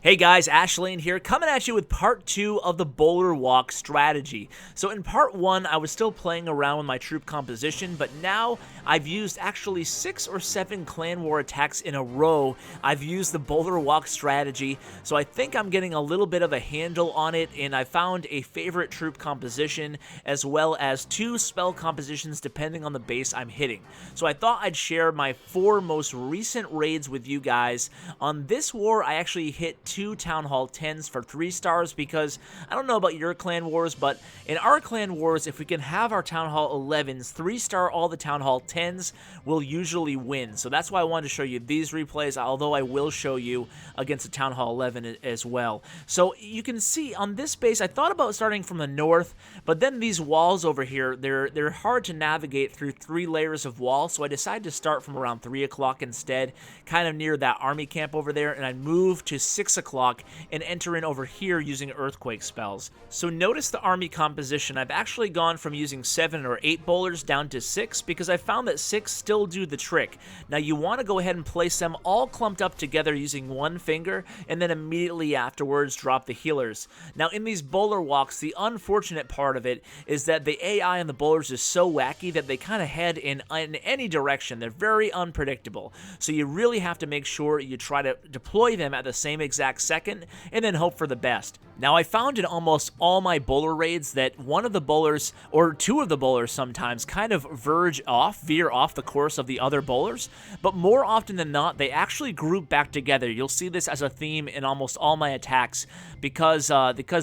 Hey guys, Ashlane here, coming at you with part 2 of the Bowler Walk strategy. So in part 1, I was still playing around with my troop composition, but now I've used actually 6 or 7 clan war attacks in a row. I've used the Bowler Walk strategy, so I think I'm getting a little bit of a handle on it, and I found a favorite troop composition, as well as 2 spell compositions depending on the base I'm hitting. So I thought I'd share my 4 most recent raids with you guys. On this war, I actually hit 2 Town Hall 10s for 3 stars because I don't know about your clan wars, but in our clan wars, if we can have our Town Hall 11s 3-star all the Town Hall 10s, we'll usually win. So that's why I wanted to show you these replays, although I will show you against a Town Hall 11 as well. So you can see on this base, I thought about starting from the north, but then these walls over here, they're hard to navigate through 3 layers of wall, so I decided to start from around 3 o'clock instead, kind of near that army camp over there, and I moved to 6 o'clock and enter in over here using earthquake spells. So notice the army composition. I've actually gone from using 7 or 8 bowlers down to 6 because I found that 6 still do the trick. Now you want to go ahead and place them all clumped up together using one finger, and then immediately afterwards drop the healers. Now in these bowler walks, the unfortunate part of it is that the AI on the bowlers is so wacky that they kind of head in any direction. They're very unpredictable. So you really have to make sure you try to deploy them at the same exact second, and then hope for the best. Now I found in almost all my bowler raids that one of the bowlers, or 2 of the bowlers sometimes, kind of veer off the course of the other bowlers, but more often than not, they actually group back together. You'll see this as a theme in almost all my attacks because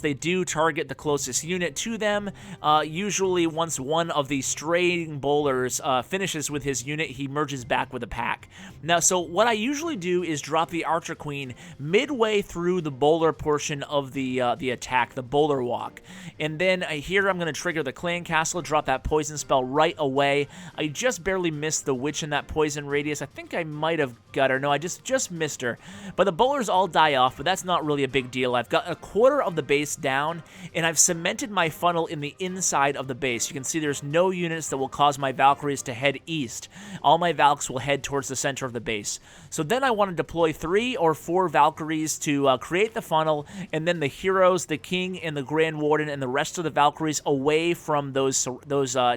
they do target the closest unit to them. Usually once one of the straying bowlers finishes with his unit, he merges back with a pack. Now, so what I usually do is drop the Archer Queen midway through the bowler portion of the attack, the bowler walk. And then here I'm going to trigger the clan castle, drop that poison spell right away. I just barely missed the witch in that poison radius. I think I might have got her. No, I just missed her. But the bowlers all die off, but that's not really a big deal. I've got a quarter of the base down, and I've cemented my funnel in the inside of the base. You can see there's no units that will cause my Valkyries to head east. All my Valks will head towards the center of the base. So then I want to deploy 3 or 4 Valkyries to create the funnel, and then the heroes, the king and the Grand Warden, and the rest of the Valkyries away from those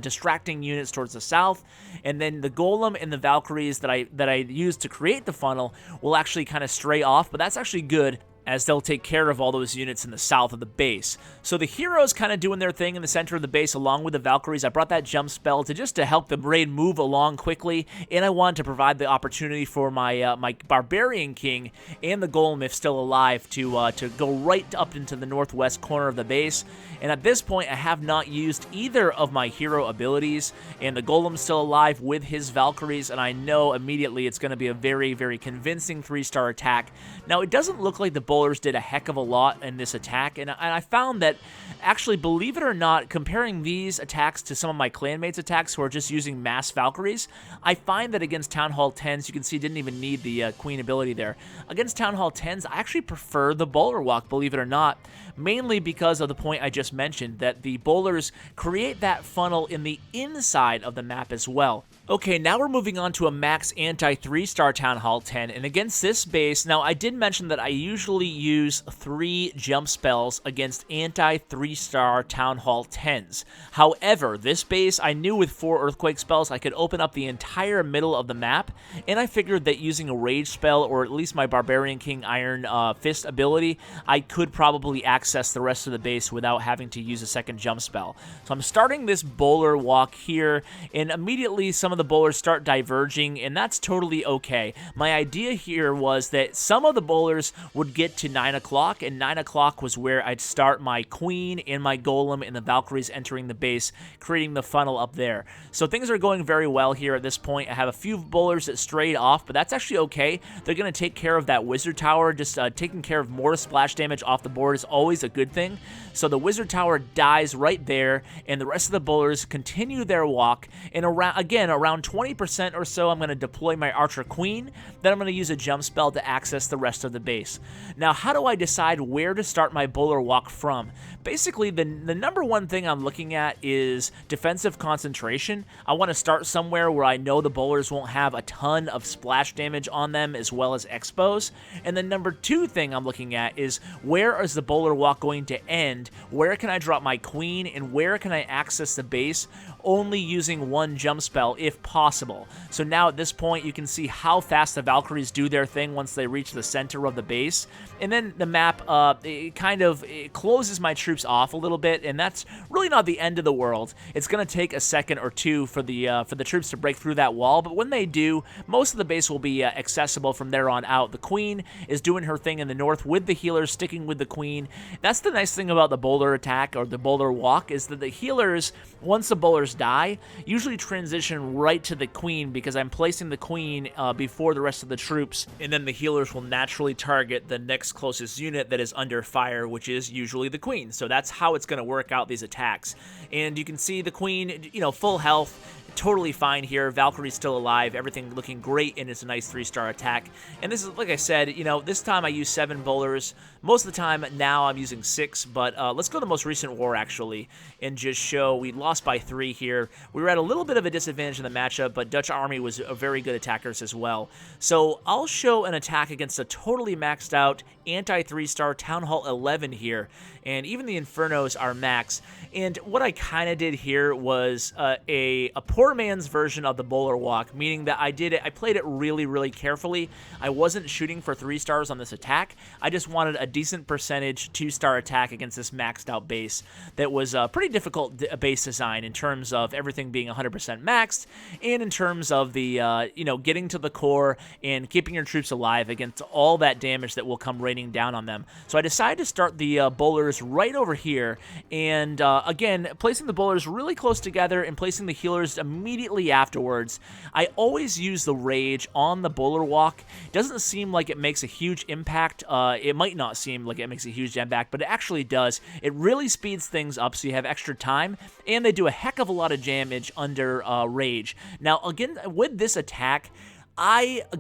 distracting units towards the south. And then the Golem and the Valkyries that I used to create the funnel will actually kind of stray off, but that's actually good, as they'll take care of all those units in the south of the base. So the heroes kind of doing their thing in the center of the base along with the Valkyries. I brought that jump spell to help the raid move along quickly, and I wanted to provide the opportunity for my my Barbarian King and the Golem, if still alive, to go right up into the northwest corner of the base. And at this point, I have not used either of my hero abilities, and the Golem's still alive with his Valkyries, and I know immediately it's going to be a very, very convincing 3-star attack. Now, it doesn't look like the bowlers did a heck of a lot in this attack, and I found that, actually, believe it or not, comparing these attacks to some of my clanmates' attacks who are just using mass Valkyries, I find that against Town Hall 10s, you can see didn't even need the Queen ability there. Against Town Hall 10s, I actually prefer the bowler walk, believe it or not, mainly because of the point I just mentioned, that the bowlers create that funnel in the inside of the map as well. Okay, now we're moving on to a max anti-3-star Town Hall 10, and against this base, now I did mention that I usually use 3 jump spells against anti-3-star Town Hall 10s. However, this base, I knew with 4 earthquake spells I could open up the entire middle of the map, and I figured that using a rage spell, or at least my Barbarian King Iron Fist ability, I could probably access the rest of the base without having to use a second jump spell. So I'm starting this bowler walk here, and immediately some of the bowlers start diverging, and that's totally okay. My idea here was that some of the bowlers would get to 9 o'clock, and 9 o'clock was where I'd start my Queen and my Golem and the Valkyries entering the base, creating the funnel up there. So things are going very well here at this point. I have a few bowlers that strayed off, but that's actually okay. They're going to take care of that Wizard Tower. Just taking care of more splash damage off the board is always a good thing. So the Wizard Tower dies right there, and the rest of the bowlers continue their walk, and around around 20% or so, I'm going to deploy my Archer Queen. Then I'm going to use a jump spell to access the rest of the base. Now, how do I decide where to start my bowler walk from? Basically, the number one thing I'm looking at is defensive concentration. I want to start somewhere where I know the bowlers won't have a ton of splash damage on them as well as expos. And the number two thing I'm looking at is where is the bowler walk going to end? Where can I drop my queen? And where can I access the base only using one jump spell if possible? So now at this point you can see how fast the Valkyries do their thing once they reach the center of the base. And then the map it closes my troops off a little bit, and that's really not the end of the world. It's going to take a second or two for the troops to break through that wall, but when they do, most of the base will be accessible from there on out. The queen is doing her thing in the north with the healers sticking with the queen. That's the nice thing about the bowler attack or the bowler walk, is that the healers, once the bowlers die, usually transition right to the queen because I'm placing the queen before the rest of the troops, and then the healers will naturally target the next closest unit that is under fire, which is usually the queen. So that's how it's going to work out these attacks. And you can see the queen, full health, totally fine here. Valkyrie's still alive, everything looking great, and it's a nice 3-star attack. And this is, like I said, this time I use 7 bowlers. Most of the time now I'm using 6, but let's go to the most recent war, actually, and just show we lost by 3 here. We were at a little bit of a disadvantage in the matchup, but Dutch Army was a very good attackers as well. So I'll show an attack against a totally maxed out anti-3-star Town Hall 11 here, and even the Infernos are max. And what I kind of did here was a poor man's version of the bowler walk, meaning that I played it really, really carefully. I wasn't shooting for 3 stars on this attack. I just wanted a decent percentage 2-star attack against this maxed out base that was a pretty difficult base design in terms of everything being 100% maxed, and in terms of the getting to the core and keeping your troops alive against all that damage that will come raining down on them. So I decided to start the bowlers right over here, and again, placing the bowlers really close together and placing the healers immediately afterwards. I always use the rage on the bowler walk. It doesn't seem like it makes a huge impact. It might not seem like it makes a huge impact, but it actually does. It really speeds things up so you have extra time, and they do a heck of a lot of damage under rage. Now, again, with this attack,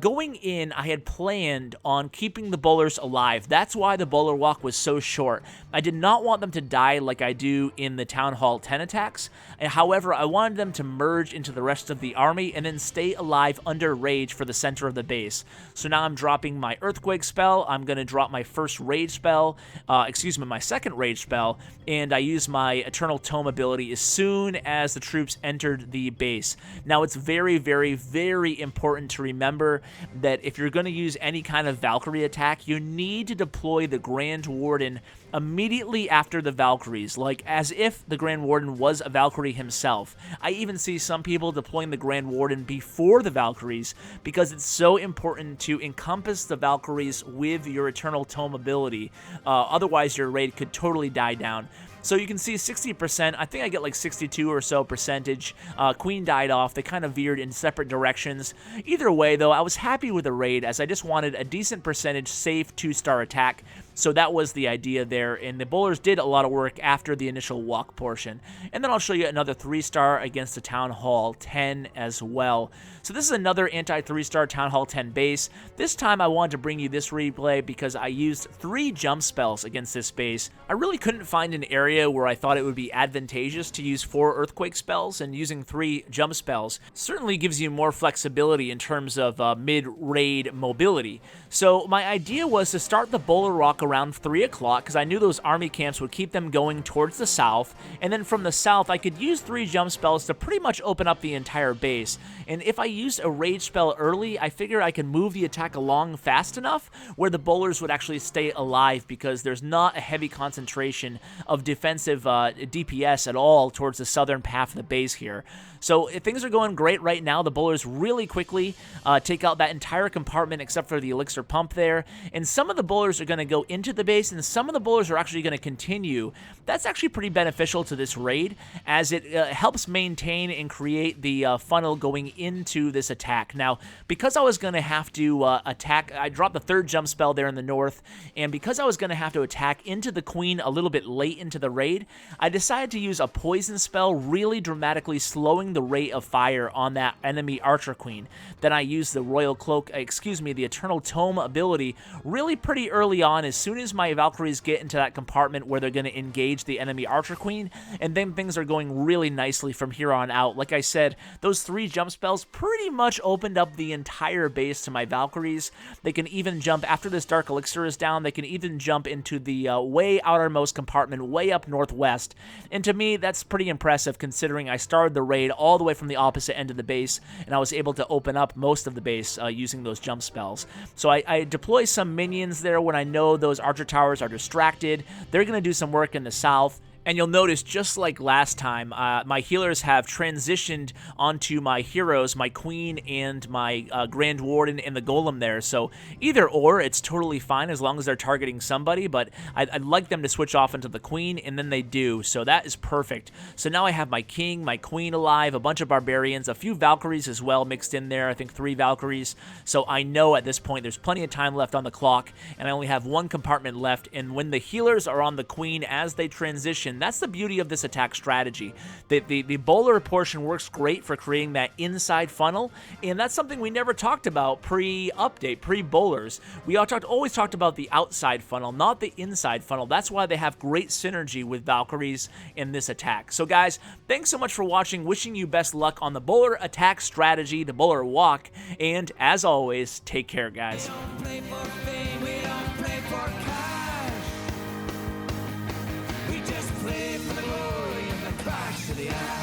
going in, I had planned on keeping the bowlers alive. That's why the bowler walk was so short. I did not want them to die like I do in the Town Hall 10 attacks. However, I wanted them to merge into the rest of the army and then stay alive under rage for the center of the base. So now I'm dropping my Earthquake spell. I'm going to drop my first rage spell, my second rage spell, and I use my Eternal Tome ability as soon as the troops entered the base. Now, it's very, very, very important to remember that if you're going to use any kind of Valkyrie attack, you need to deploy the Grand Warden immediately after the Valkyries, like as if the Grand Warden was a Valkyrie himself. I even see some people deploying the Grand Warden before the Valkyries because it's so important to encompass the Valkyries with your Eternal Tome ability. Otherwise, your raid could totally die down. So you can see 60%, I think I get like 62 or so percentage. Queen died off, they kind of veered in separate directions. Either way though, I was happy with the raid as I just wanted a decent percentage safe 2-star attack. So that was the idea there, and the bowlers did a lot of work after the initial walk portion. And then I'll show you another 3-star against the Town Hall 10 as well. So this is another anti-3-star Town Hall 10 base. This time I wanted to bring you this replay because I used 3 jump spells against this base. I really couldn't find an area where I thought it would be advantageous to use 4 earthquake spells, and using 3 jump spells certainly gives you more flexibility in terms of mid-raid mobility. So my idea was to start the bowler walk around 3 o'clock because I knew those army camps would keep them going towards the south, and then from the south I could use 3 jump spells to pretty much open up the entire base. And if I used a rage spell early, I figured I could move the attack along fast enough where the bowlers would actually stay alive because there's not a heavy concentration of defensive DPS at all towards the southern half of the base here. So if things are going great right now. The bowlers really quickly take out that entire compartment except for the elixir pump there, and some of the bowlers are going to go into into the base, and some of the bowlers are actually going to continue. That's actually pretty beneficial to this raid, as it helps maintain and create the funnel going into this attack. Now, because I was going to have to attack, I dropped the 3rd jump spell there in the north, and because I was going to have to attack into the queen a little bit late into the raid, I decided to use a poison spell, really dramatically slowing the rate of fire on that enemy archer queen. Then I used the royal cloak, the eternal tome ability really pretty early on, as soon as my Valkyries get into that compartment where they're going to engage the enemy archer queen, and then things are going really nicely from here on out. Like I said, those 3 jump spells pretty much opened up the entire base to my Valkyries. They can even jump, after this dark elixir is down, they can even jump into the way outermost compartment, way up northwest, and to me, that's pretty impressive considering I started the raid all the way from the opposite end of the base, and I was able to open up most of the base using those jump spells. So I deploy some minions there when I know those archer towers are distracted. They're going to do some work in the south. And you'll notice, just like last time, my healers have transitioned onto my heroes, my queen and my Grand Warden and the golem there. So either or, it's totally fine as long as they're targeting somebody, but I'd like them to switch off into the queen, and then they do. So that is perfect. So now I have my king, my queen alive, a bunch of barbarians, a few Valkyries as well mixed in there, I think 3 Valkyries. So I know at this point there's plenty of time left on the clock, and I only have 1 compartment left, and when the healers are on the queen as they transition, that's the beauty of this attack strategy. The bowler portion works great for creating that inside funnel, and that's something we never talked about pre-update, pre-bowlers. We always talked about the outside funnel, not the inside funnel. That's why they have great synergy with Valkyries in this attack. So guys, thanks so much for watching. Wishing you best luck on the bowler attack strategy, the bowler walk, and as always, take care, guys. Play for the glory and the crash of the eye.